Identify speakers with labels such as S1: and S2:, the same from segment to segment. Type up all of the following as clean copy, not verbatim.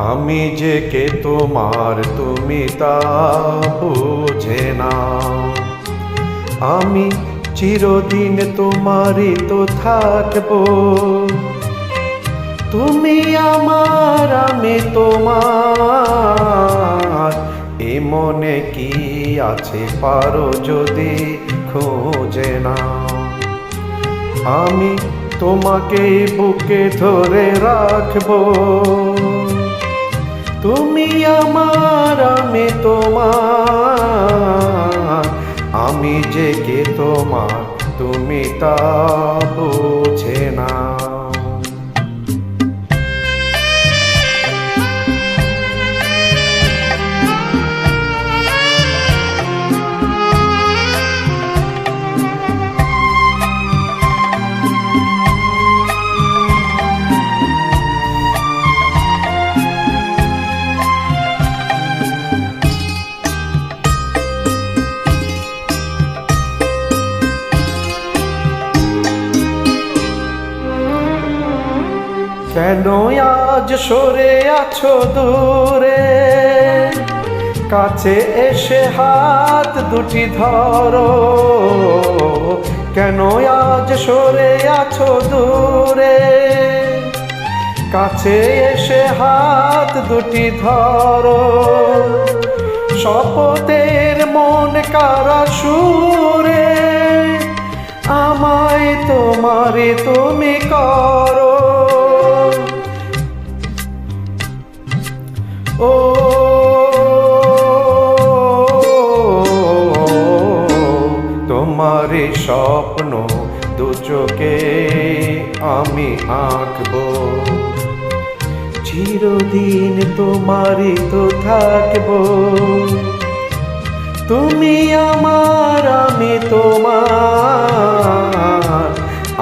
S1: আমি যে কে তোমার তুমি তা বুঝে না। আমি চিরদিন তোমারই তো থাকবো। তুমি আমার আমি তোমার, এ মনে কি আছে পারো যদি খুঁজে না। আমি তোমাকে বুকে ধরে রাখবো। তুমি আমার আমি তোমার, আমি যে কে তোমার তুমি তা বুঝে না। কেন আজ সরে আছো দূরে, কাছে এসে হাত দুটি ধরো। কেন আজ সরে আছো দূরে, কাছে এসে হাত দুটি ধরো। শপথের মন কারা সুরে, আমায় তোমারে তুমি করো। ও তোমারে স্বপ্ন দু চোখে আমি আঁকবো। চিরদিন তোমারই তো থাকবো। তুমি আমার আমি তোমার,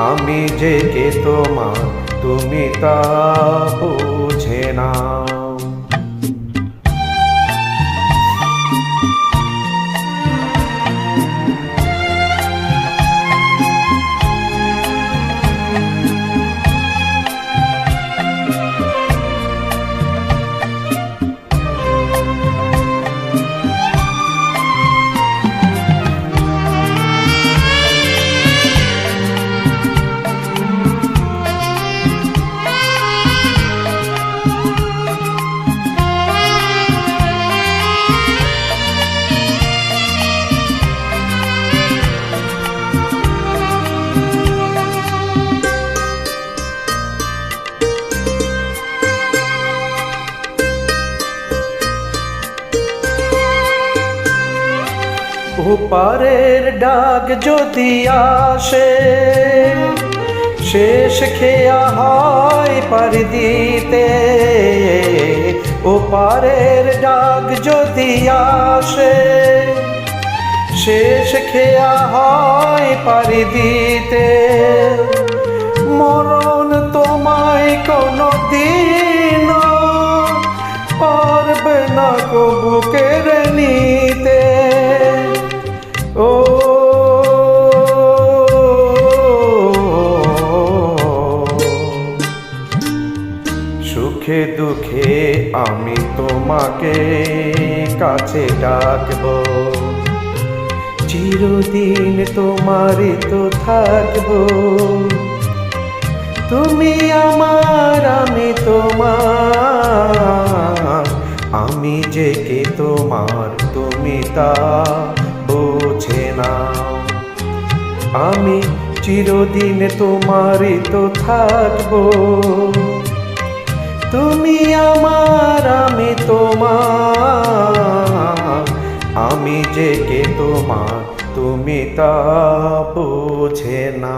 S1: আমি যে কে তোমার তুমি তা বুঝে না। ওপারের ডাক যদি আসে, শেষ খেয়া হয় পাড়ি দিতে। ওপারের ডাক যদি আসে, শেষ খেয়া হয় পাড়ি দিতে। মরণ তোমায় কোনো দিন পারবে না কবু কেড়ে নিতে। ও সুখে দুঃখে আমি তোমাকে কাছে ডাকবো। চিরদিন তোমারই তো থাকবো। তুমি আমার আমি তোমার, আমি যে কে তোমার তুমি তা বুঝে না। আমি চিরদিন তোমারই তো থাকবো। তুমি আমার আমি তোমার, আমি যে কে তোমার তুমি তা বুঝে না।